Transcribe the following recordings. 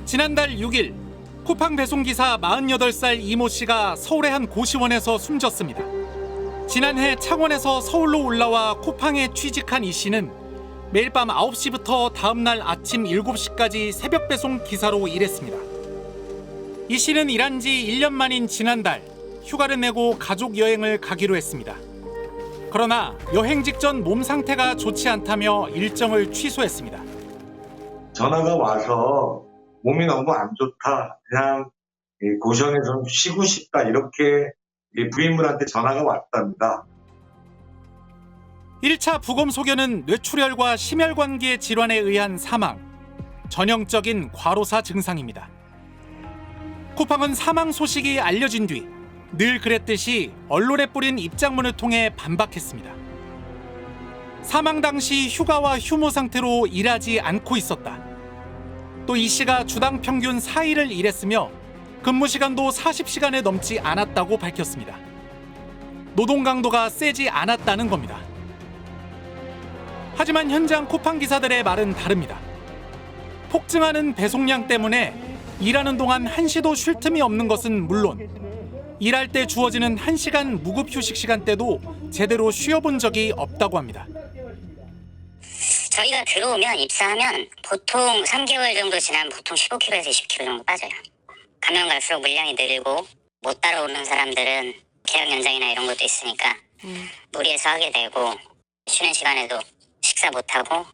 지난달 6일 쿠팡 배송기사 48살 이모 씨가 서울의 한 고시원에서 숨졌습니다. 지난해 창원에서 서울로 올라와 쿠팡에 취직한 이 씨는 매일 밤 9시부터 다음날 아침 7시까지 새벽 배송 기사로 일했습니다. 이 씨는 일한 지 1년 만인 지난달 휴가를 내고 가족 여행을 가기로 했습니다. 그러나 여행 직전 몸 상태가 좋지 않다며 일정을 취소했습니다. 전화가 와서 몸이 너무 안 좋다, 그냥 고시원에 좀 쉬고 싶다, 이렇게 부인분한테 전화가 왔답니다. 1차 부검 소견은 뇌출혈과 심혈관계 질환에 의한 사망, 전형적인 과로사 증상입니다. 쿠팡은 사망 소식이 알려진 뒤 늘 그랬듯이 언론에 뿌린 입장문을 통해 반박했습니다. 사망 당시 휴가와 휴무 상태로 일하지 않고 있었다. 또 이 씨가 주당 평균 4일을 일했으며 근무 시간도 40시간에 넘지 않았다고 밝혔습니다. 노동 강도가 세지 않았다는 겁니다. 하지만 현장 쿠팡 기사들의 말은 다릅니다. 폭증하는 배송량 때문에 일하는 동안 한시도 쉴 틈이 없는 것은 물론 일할 때 주어지는 1시간 무급 휴식 시간 때도 제대로 쉬어본 적이 없다고 합니다. 저희가 들어오면 입사하면 보통 3개월 정도 지나면 보통 15kg에서 20kg 정도 빠져요. 가면 갈수록 물량이 늘고 못 따라오는 사람들은 계약 연장이나 이런 것도 있으니까 무리해서 하게 되고 쉬는 시간에도 식사 못하고.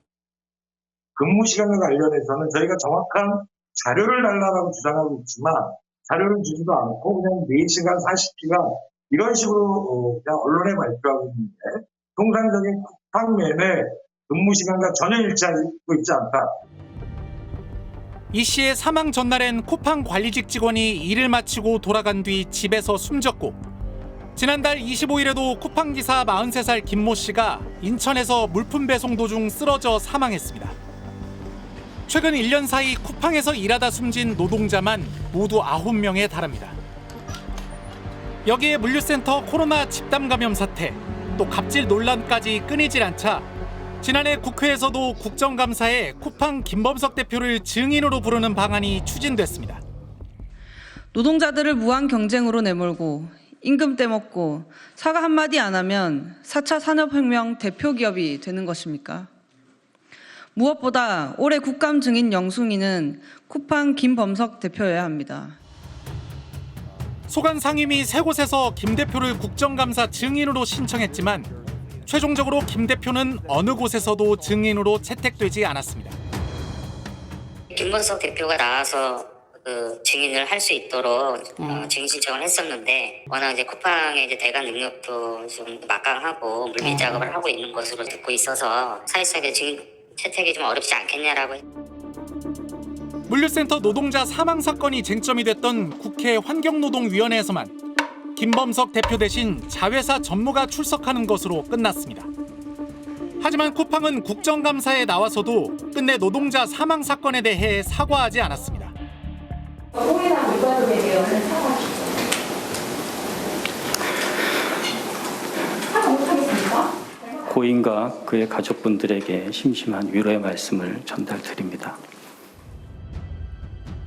근무 시간과 관련해서는 저희가 정확한 자료를 달라고 주장하고 있지만 자료를 주지도 않고 그냥 4시간, 40시간 이런 식으로 그냥 언론에 발표하고 있는데 통상적인 쿠팡 내내 근무 시간과 전혀 일치하고 있지 않다. 이 씨의 사망 전날엔 쿠팡 관리직 직원이 일을 마치고 돌아간 뒤 집에서 숨졌고 지난달 25일에도 쿠팡 기사 43살 김모 씨가 인천에서 물품 배송 도중 쓰러져 사망했습니다. 최근 1년 사이 쿠팡에서 일하다 숨진 노동자만 모두 9명에 달합니다. 여기에 물류센터 코로나 집단 감염 사태, 또 갑질 논란까지 끊이질 않자 지난해 국회에서도 국정감사에 쿠팡 김범석 대표를 증인으로 부르는 방안이 추진됐습니다. 노동자들을 무한 경쟁으로 내몰고 임금 떼먹고 사과 한마디 안 하면 4차 산업혁명 대표 기업이 되는 것입니까? 무엇보다 올해 국감 증인 영순위는 쿠팡 김범석 대표여야 합니다. 소관 상임위 3곳에서 김 대표를 국정감사 증인으로 신청했지만 최종적으로 김 대표는 어느 곳에서도 증인으로 채택되지 않았습니다. 김범석 대표가 나와서 증인을 할 수 있도록 증인 신청을 했었는데 워낙 이제 쿠팡의 이제 대관 능력도 좀 막강하고 물밑 작업을 하고 있는 것으로 듣고 있어서 사실상 증인 채택이 좀 어렵지 않겠냐라고. 물류센터 노동자 사망 사건이 쟁점이 됐던 국회 환경노동위원회에서만 김범석 대표 대신 자회사 전무가 출석하는 것으로 끝났습니다. 하지만 쿠팡은 국정감사에 나와서도 끝내 노동자 사망 사건에 대해 사과하지 않았습니다. 오해나 물과금에 대해서는 사과하시죠. 사과 못하겠습니까? 고인과 그의 가족분들에게 심심한 위로의 말씀을 전달드립니다.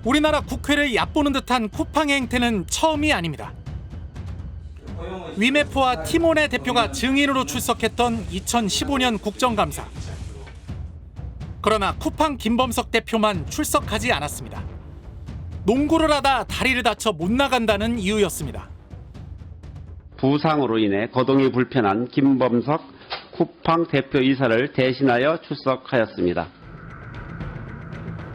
우리나라 국회를 얕보는 듯한 쿠팡의 행태는 처음이 아닙니다. 위메프와 티모네 대표가 증인으로 출석했던 2015년 국정감사. 그러나 쿠팡 김범석 대표만 출석하지 않았습니다. 농구를 하다 다리를 다쳐 못 나간다는 이유였습니다. 부상으로 인해 거동이 불편한 김범석 쿠팡 대표이사를 대신하여 출석하였습니다.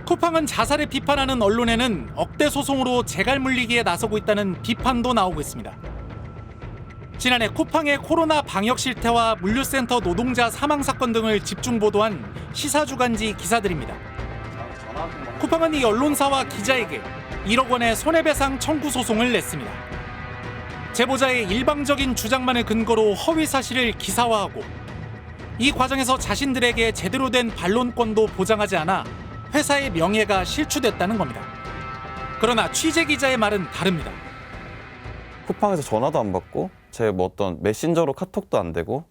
쿠팡은 자살을 비판하는 언론에는 억대 소송으로 재갈 물리기에 나서고 있다는 비판도 나오고 있습니다. 지난해 쿠팡의 코로나 방역 실태와 물류센터 노동자 사망 사건 등을 집중 보도한 시사주간지 기사들입니다. 쿠팡은 이 언론사와 기자에게 1억 원의 손해배상 청구 소송을 냈습니다. 제보자의 일방적인 주장만을 근거로 허위 사실을 기사화하고 이 과정에서 자신들에게 제대로 된 반론권도 보장하지 않아 회사의 명예가 실추됐다는 겁니다. 그러나 취재 기자의 말은 다릅니다. 쿠팡에서 전화도 안 받고 제 어떤 메신저로 카톡도 안 되고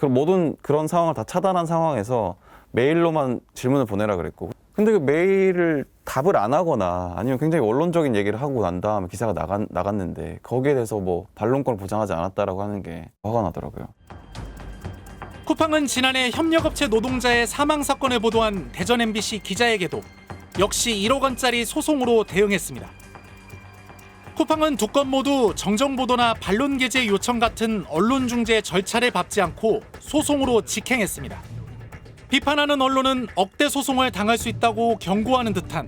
모든 그런 상황을 다 차단한 상황에서 메일로만 질문을 보내라 그랬고 근데 그 메일을 답을 안 하거나 아니면 굉장히 원론적인 얘기를 하고 난 다음에 기사가 나갔는데 거기에 대해서 뭐 반론권을 보장하지 않았다라고 하는 게 화가 나더라고요. 쿠팡은 지난해 협력업체 노동자의 사망 사건을 보도한 대전 MBC 기자에게도 역시 1억 원짜리 소송으로 대응했습니다. 쿠팡은 두 건 모두 정정보도나 반론 게재 요청 같은 언론 중재 절차를 밟지 않고 소송으로 직행했습니다. 비판하는 언론은 억대 소송을 당할 수 있다고 경고하는 듯한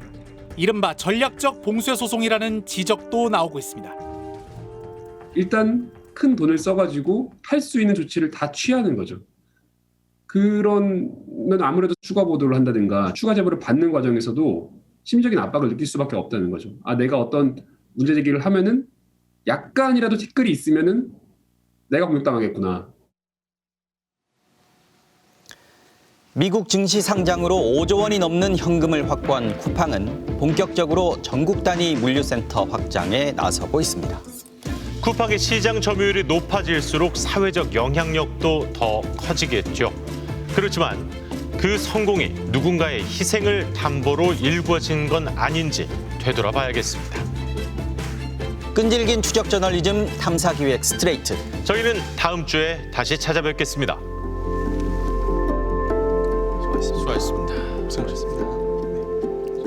이른바 전략적 봉쇄 소송이라는 지적도 나오고 있습니다. 일단 큰 돈을 써가지고 할 수 있는 조치를 다 취하는 거죠. 그러면 아무래도 추가 보도를 한다든가 추가 제보를 받는 과정에서도 심리적인 압박을 느낄 수밖에 없다는 거죠. 아, 내가 어떤 문제 제기를 하면은 약간이라도 티끌이 있으면은 내가 공격당하겠구나. 미국 증시 상장으로 5조 원이 넘는 현금을 확보한 쿠팡은 본격적으로 전국 단위 물류센터 확장에 나서고 있습니다. 쿠팡의 시장 점유율이 높아질수록 사회적 영향력도 더 커지겠죠. 그렇지만 그 성공이 누군가의 희생을 담보로 일궈진 건 아닌지 되돌아봐야겠습니다. 끈질긴 추적 저널리즘 탐사기획 스트레이트. 저희는 다음 주에 다시 찾아뵙겠습니다. 수고하셨습니다. 고생하셨습니다.